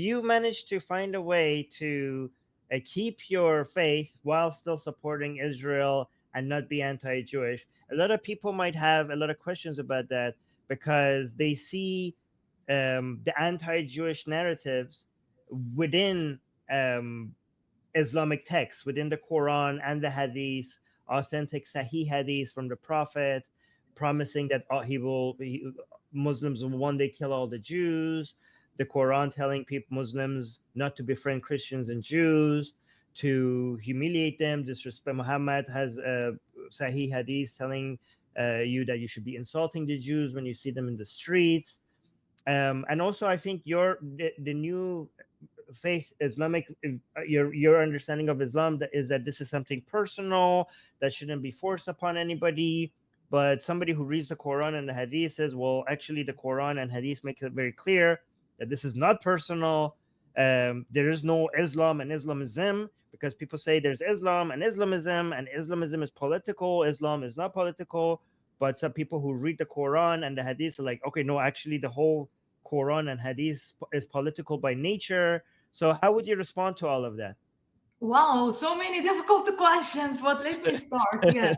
you manage to find a way to keep your faith while still supporting Israel and not be anti-Jewish? A lot of people might have a lot of questions about that because they see the anti-Jewish narratives within Islamic texts, within the Quran and the Hadith, authentic Sahih Hadith from the Prophet, promising that Muslims will one day kill all the Jews. The Quran telling people, Muslims, not to befriend Christians and Jews, to humiliate them, disrespect. Muhammad has a Sahih Hadith telling you that you should be insulting the Jews when you see them in the streets. And also, I think the new faith Islamic, your understanding of Islam, that is that this is something personal that shouldn't be forced upon anybody. But somebody who reads the Quran and the Hadith says, well, actually, the Quran and Hadith make it very clear that this is not personal. There is no Islam and Islamism, because people say there's Islam and Islamism, and Islamism is political, Islam is not political. But some people who read the Quran and the Hadith are like, okay, no, actually, the whole Quran and Hadith is political by nature. So, how would you respond to all of that? Wow, so many difficult questions, but let me start. Yeah,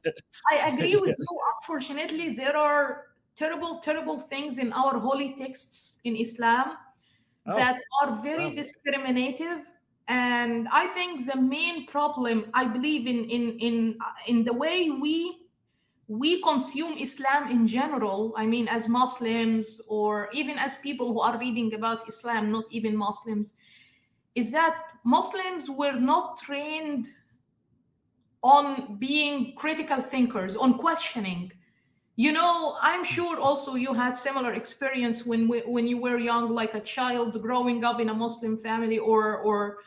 I agree with you. Unfortunately, there are terrible, terrible things in our holy texts in Islam Oh, that are very wow. discriminative. And I think the main problem, I believe, in the way we consume Islam in general. I mean, as Muslims or even as people who are reading about Islam, not even Muslims, is that Muslims were not trained on being critical thinkers, on questioning. You know, I'm sure also you had similar experience when you were young, like a child growing up in a Muslim family, or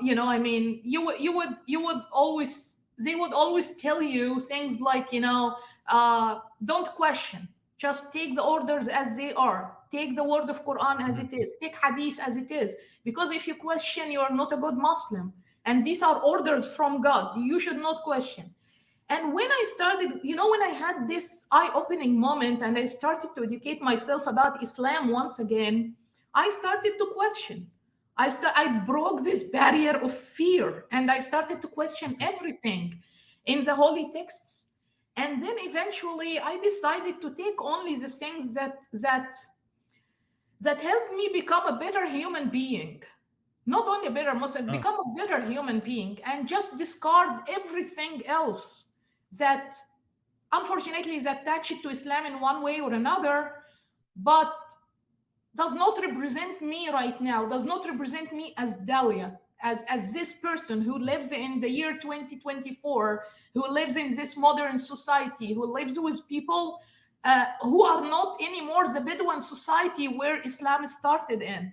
you know, I mean, you would always, they would always tell you things like, you know, don't question, just take the orders as they are, take the word of Quran as Mhm. it is, take Hadith as it is, because if you question, you are not a good Muslim, and these are orders from God. You should not question. And when I started, you know, when I had this eye-opening moment and I started to educate myself about Islam once again, I started to question. I broke this barrier of fear and I started to question everything in the holy texts. And then eventually I decided to take only the things that helped me become a better human being. Not only a better Muslim, Oh, become a better human being, and just discard everything else that unfortunately is attached to Islam in one way or another, but does not represent me right now, does not represent me as Dalia, as this person who lives in the year 2024, who lives in this modern society, who lives with people who are not anymore the Bedouin society where Islam started in.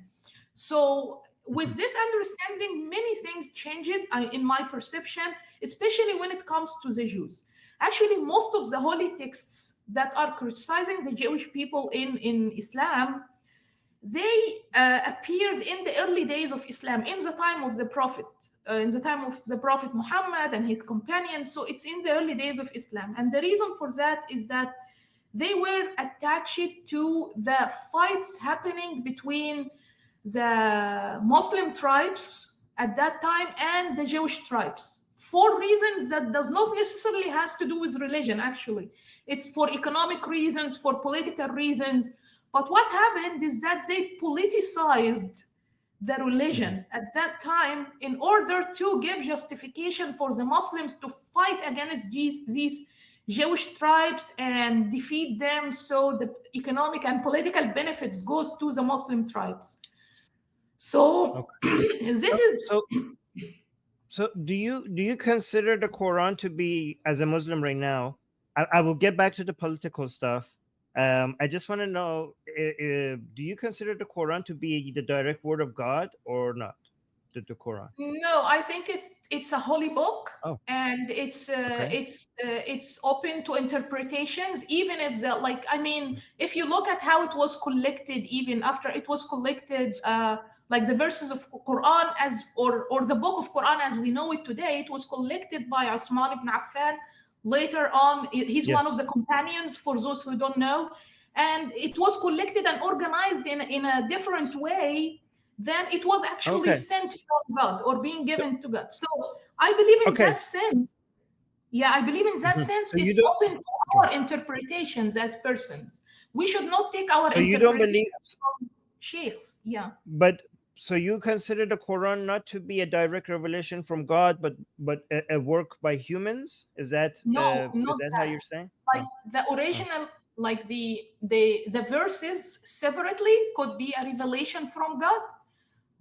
So, with mhm. this understanding, many things changed in my perception, especially when it comes to the Jews. Actually, most of the holy texts that are criticizing the Jewish people in Islam, they appeared in the early days of Islam, in the time of the Prophet, in the time of the Prophet Muhammad and his companions. So it's in the early days of Islam. And the reason for that is that they were attached to the fights happening between the Muslim tribes at that time and the Jewish tribes, for reasons that does not necessarily has to do with religion. Actually, it's for economic reasons, for political reasons. But what happened is that they politicized the Mhm. religion at that time in order to give justification for the Muslims to fight against these Jewish tribes and defeat them, so the economic and political benefits goes to the Muslim tribes. So Okay. this So, is so, so, do you consider the Quran to be, as a Muslim right now? I will get back to the political stuff. I just want to know, do you consider the Quran to be the direct word of God or not? The Quran. no, I think it's a holy book, Oh, and it's okay. it's open to interpretations, even if the, like, I mean, if you look at how it was collected, even after it was collected, like the verses of Quran as, or the book of Quran as we know it today, it was collected by Osman ibn Affan. Later on, he's one of Yes. the companions, for those who don't know, and it was collected and organized in a different way then it was actually Okay. sent from God or being So given to God. So I believe in okay. that sense. Yeah, I believe in that Mhm. sense So you it's don't. open to Okay. our interpretations as persons. We should not take our So you don't believe, interpretations from sheikhs. Yeah. but so you consider the Quran not to be a direct revelation from God, but a work by humans? No, Is not that how that. you're saying? Like Oh, the oh, original, like the verses separately could be a revelation from God,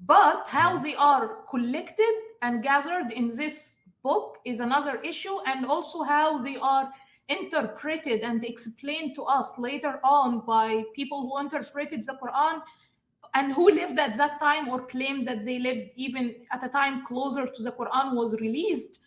but how mhm. they are collected and gathered in this book is another issue, and also how they are interpreted and explained to us later on by people who interpreted the Quran and who lived at that time or claimed that they lived even at a time closer to the Quran was released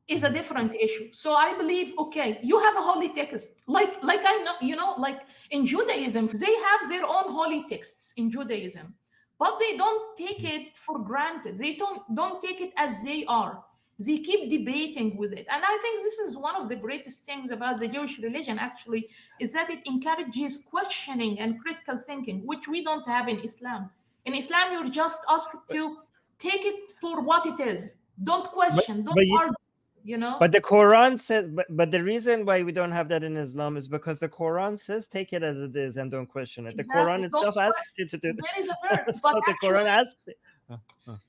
is a Mhm. different issue. So I believe, okay, you have a holy text. Like I know, like in Judaism, they have their own holy texts in Judaism, but they don't take it for granted. They don't take it as they are. They keep debating with it. And I think this is one of the greatest things about the Jewish religion, actually, is that it encourages questioning and critical thinking, which we don't have in Islam. In Islam, you're just asked but to take it for what it is. Don't but question, don't but you argue, you know? but the Quran says, but the reason why we don't have that in Islam is because the Quran says take it as it is and don't question it. The Quran Exactly. Don't itself asks you to do there is a that. verse, but So the Quran actually, asks it.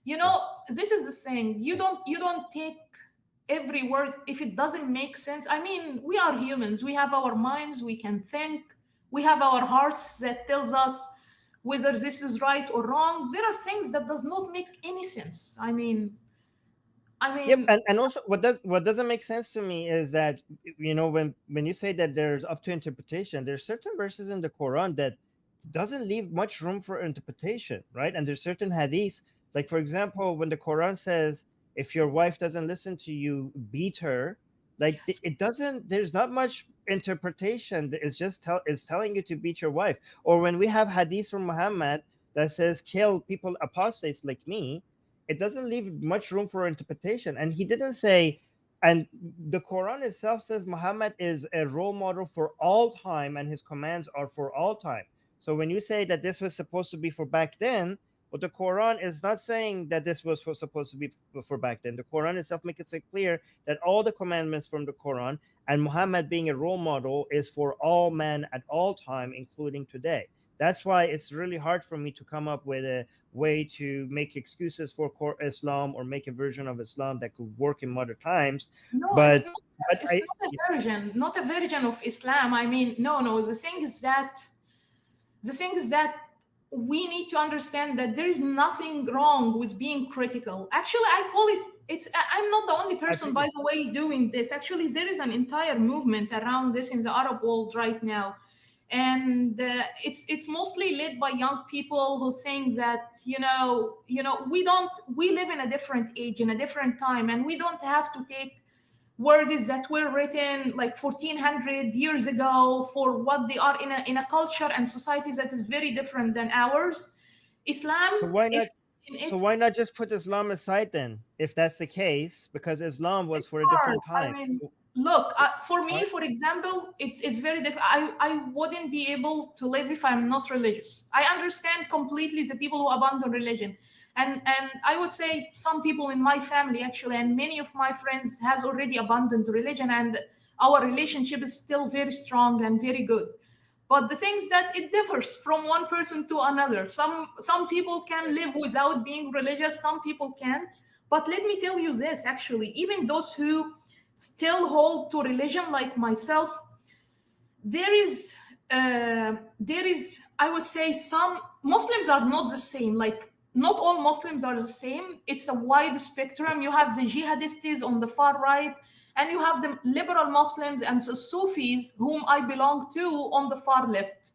Yeah. this is the thing. You don't take every word if it doesn't make sense. I mean, we are humans. We have our minds, we can think, we have our hearts that tells us whether this is right or wrong. There are things that does not make any sense. I Yep, mean, and also what doesn't make sense to me is that when you say that there's up to interpretation, there's certain verses in the Quran that doesn't leave much room for interpretation, right? And there's certain hadiths, like for example, when the Quran says if your wife doesn't listen to you, beat her, like yes. it doesn't. There's not much interpretation. It's just it's telling you to beat your wife. Or when we have hadiths from Muhammad that says kill people apostates like me, it doesn't leave much room for interpretation. And he didn't say, and the Quran itself says Muhammad is a role model for all time and his commands are for all time. So when you say that this was supposed to be for back then, well, the Quran is not saying that this was supposed to be for back then. The Quran itself makes it clear that all the commandments from the Quran and Muhammad being a role model is for all men at all time, including today. That's why it's really hard for me to come up with a way to make excuses for core Islam or make a version of Islam that could work in modern times. No, But it's I not a version, not a version of Islam. I mean, no. The thing is that we need to understand that there is nothing wrong with being critical. Actually, I call it, I'm not the only person, by agree. the way, doing this. Actually, there is an entire movement around this in the Arab world right now. And it's mostly led by young people who think that we live in a different age, in a different time, and we don't have to take words that were written like 1400 years ago for what they are in a culture and society that is very different than ours. So Islam, why if not? in So its why not just put Islam aside then, if that's the case? Because Islam was it's for a hard. different I time. mean, look, for me, Why? for example, it's very difficult. I wouldn't be able to live if I'm not religious. I understand completely the people who abandon religion. And I would say some people in my family actually, and many of my friends has already abandoned religion, and our relationship is still very strong and very good. But the thing is that it differs from one person to another. Some people can live without being religious, some people can't. But let me tell you this, actually, even those who still hold to religion like myself, there is I would say some Muslims are not the same. Like, not all Muslims are the same. It's a wide spectrum. You have the jihadists on the far right, and you have the liberal Muslims and the Sufis, whom I belong to, on the far left.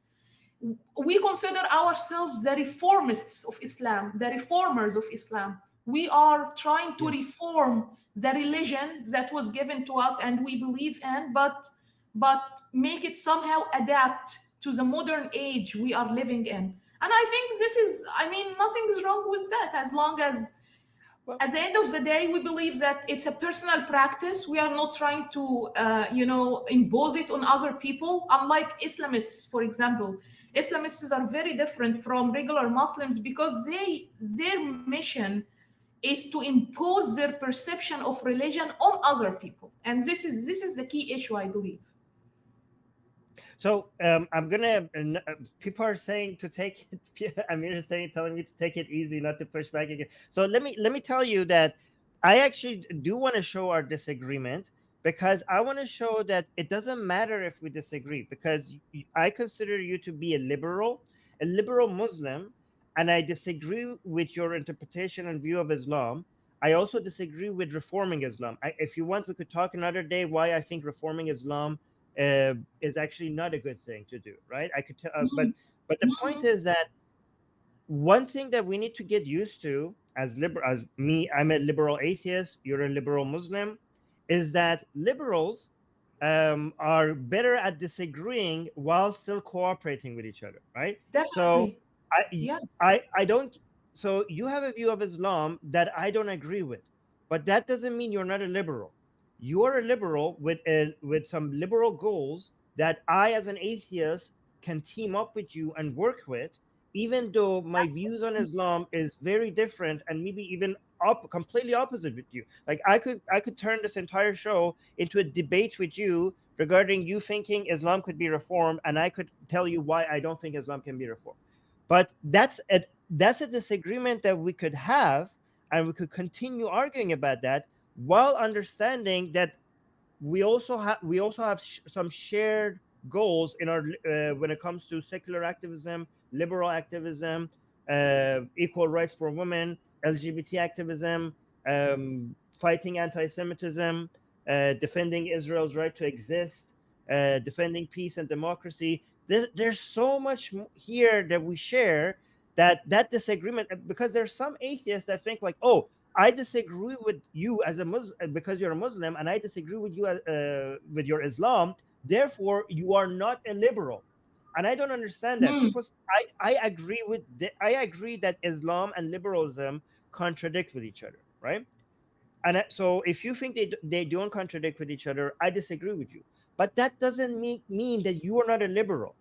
We consider ourselves the reformists of Islam, the reformers of Islam. We are trying to Yes. reform the religion that was given to us and we believe in, but make it somehow adapt to the modern age we are living in. And I think this is, I mean, nothing is wrong with that, as long as Well, at the end of the day we believe that it's a personal practice. We are not trying to impose it on other people, unlike Islamists, for example. Islamists are very different from regular Muslims because their mission is to impose their perception of religion on other people, and this is the key issue, I believe. So I'm gonna. People are saying to take it. Amir is saying, telling me to take it easy, not to push back again. So let me tell you that I actually do want to show our disagreement, because I want to show that it doesn't matter if we disagree, because I consider you to be a liberal Muslim, and I disagree with your interpretation and view of Islam. I also disagree with reforming Islam. If you want, we could talk another day why I think reforming Islam is actually not a good thing to do, right? I could tell, but the point Mhm. is that one thing that we need to get used to, as me, I'm a liberal atheist, you're a liberal Muslim, is that liberals are better at disagreeing while still cooperating with each other, right? So Definitely. I Yeah. I don't. So you have a view of Islam that I don't agree with, but that doesn't mean you're not a liberal. You are a liberal with some liberal goals that I, as an atheist, can team up with you and work with, even though my views on Islam is very different and maybe even completely opposite with you. Like I could turn this entire show into a debate with you regarding you thinking Islam could be reformed, and I could tell you why I don't think Islam can be reformed. But that's a disagreement that we could have, and we could continue arguing about that while understanding that we also have some shared goals in our when it comes to secular activism, liberal activism, equal rights for women, LGBT activism, fighting anti-Semitism, defending Israel's right to exist, defending peace and democracy. There's so much here that we share, that disagreement, because there's some atheists that think like, oh, I disagree with you as a Muslim because you're a Muslim, and I disagree with you with your Islam. Therefore, you are not a liberal, and I don't understand that. Mm. I agree that Islam and liberalism contradict with each other, right? And so if you think they don't contradict with each other, I disagree with you. But that doesn't mean that you are not a liberal.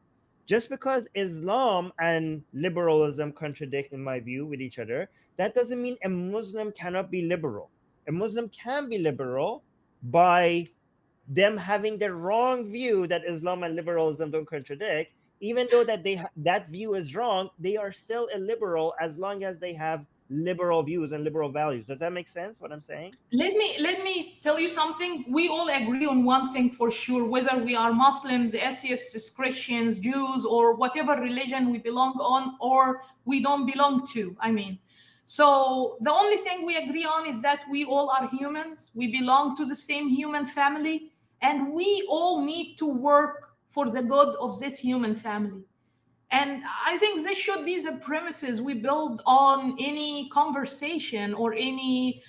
Just because Islam and liberalism contradict, in my view, with each other, that doesn't mean a Muslim cannot be liberal. A Muslim can be liberal by them having the wrong view that Islam and liberalism don't contradict. Even though that view is wrong, they are still a liberal as long as they have liberal views and liberal values. Does that make sense, what I'm saying? Let me tell you something. We all agree on one thing for sure, whether we are Muslims, atheists, Christians, Jews, or whatever religion we belong on or we don't belong to. I mean, so the only thing we agree on is that we all are humans. We belong to the same human family, and we all need to work for the good of this human family. And I think this should be the premises we build on any conversation or any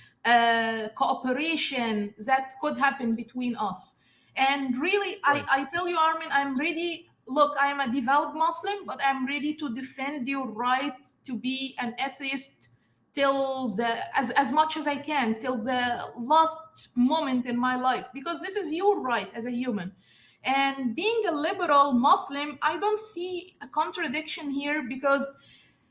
cooperation that could happen between us. And really, Right. I tell you, Armin, I'm ready. Look, I am a devout Muslim, but I'm ready to defend your right to be an atheist till as much as I can, till the last moment in my life, because this is your right as a human. And being a liberal Muslim, I don't see a contradiction here, because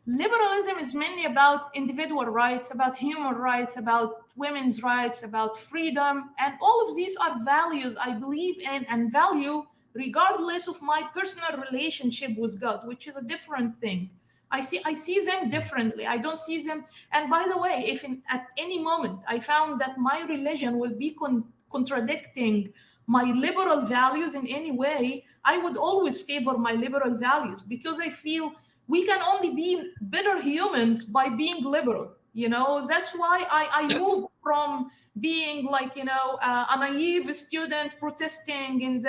liberalism is mainly about individual rights, about human rights, about women's rights, about freedom. And all of these are values I believe in and value, regardless of my personal relationship with God, which is a different thing. I see them differently. I don't see them. And by the way, if at any moment I found that my religion will be contradicting my liberal values in any way, I would always favor my liberal values, because I feel we can only be better humans by being liberal. That's why I moved from being like, a naive student protesting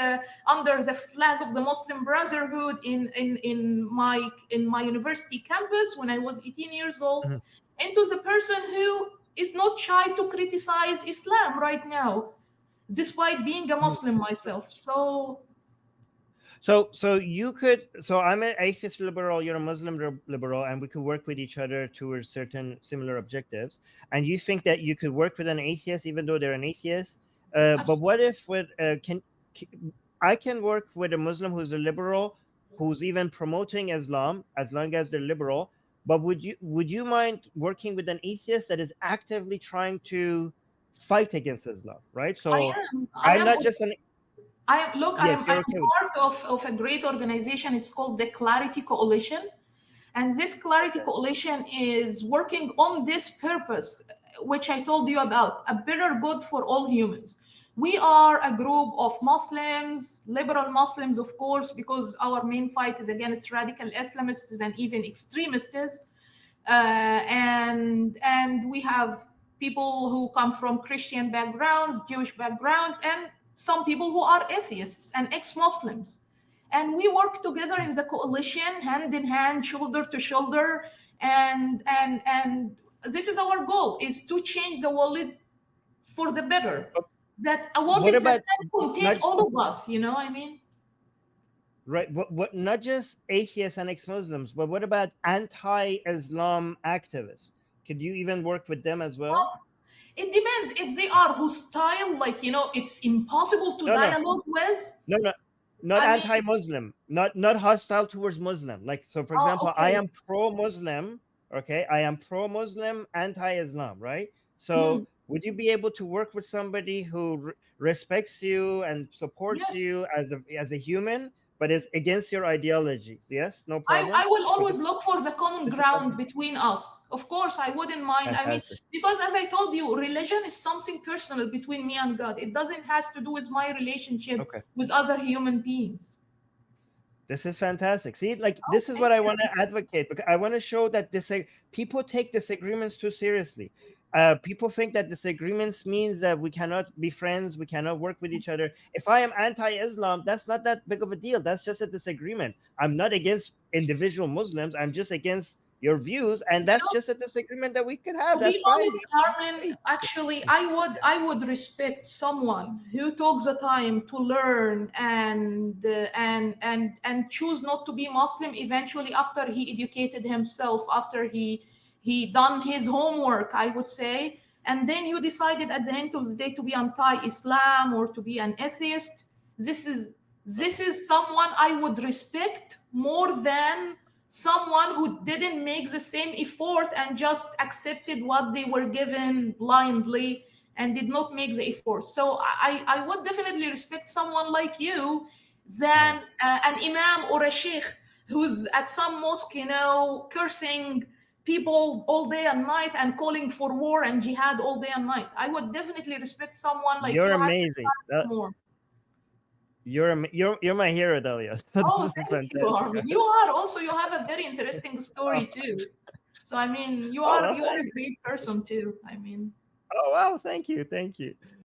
under the flag of the Muslim Brotherhood in my university campus when I was 18 years old, Mhm. into the person who is not shy to criticize Islam right now, despite being a Mhm. Muslim myself. So, So I'm an atheist liberal, you're a Muslim liberal, and we could work with each other towards certain similar objectives. And you think that you could work with an atheist even though they're an atheist? But abs- what if I can work with a Muslim who's a liberal, who's even promoting Islam, as long as they're liberal. But would you mind working with an atheist that is actively trying to fight against Islam, right? I So am. I I'm am. not just an I am. Look, yes, you're I'm okay with part of a great organization. It's called the Clarity Coalition, and this Clarity that. Coalition is working on this purpose, which I told you about, a better good for all humans. We are a group of Muslims, liberal Muslims, of course, because our main fight is against radical Islamists and even extremists. And we have people who come from Christian backgrounds, Jewish backgrounds, and some people who are atheists and ex-Muslims. And we work together in the coalition, hand in hand, shoulder to shoulder, and this is our goal: is to change the world for the better. But That a world what that about can contain not all of us. You know, I mean. right? What not just atheists and ex-Muslims, but what about anti-Islam activists? Could you even work with them as well? It depends if they are hostile, like, it's impossible to No, no, dialogue with. no, no, not I mean, anti-Muslim, not hostile towards Muslim. Like, so for oh, example, I okay. am pro-Muslim, okay? I am pro-Muslim, anti-Islam, right? Hmm. So would you be able to work with somebody who respects you and supports Yes. you as a human, but is against your ideologies? Yes, no I problem. will always Because look for the common this is ground something between us. Of course, I wouldn't mind. I mean, fantastic. because as I told you, religion is something personal between me and God. It doesn't has to do with my relationship Okay. with other human beings. This is fantastic. See, like Oh, this is thank what I want you. to advocate because I want to show that people take disagreements too seriously. People think that disagreements means that we cannot be friends, we cannot work with each other. If I am anti-Islam, that's not that big of a deal. That's just a disagreement. I'm not against individual Muslims. I'm just against your views, and that's just a disagreement that we could have. To be That's fine. honest, Armin, actually, I would respect someone who took the time to learn and choose not to be Muslim eventually after he educated himself, after he done his homework, I would say, and then you decided at the end of the day to be anti-Islam or to be an atheist. This is this is someone I would respect more than someone who didn't make the same effort and just accepted what they were given blindly and did not make the effort. So I would definitely respect someone like you Uh, than an imam or a sheikh who's at some mosque, cursing people all day and night and calling for war and jihad all day and night. I would definitely respect someone like you're you had amazing. more. You're my hero, Dalia. Oh, This is thank you, fantastic. Armin. You have a very interesting Oh, story too. So I mean, you oh are well, you are a thanks. great person too. I mean, Oh wow, thank you, thank you.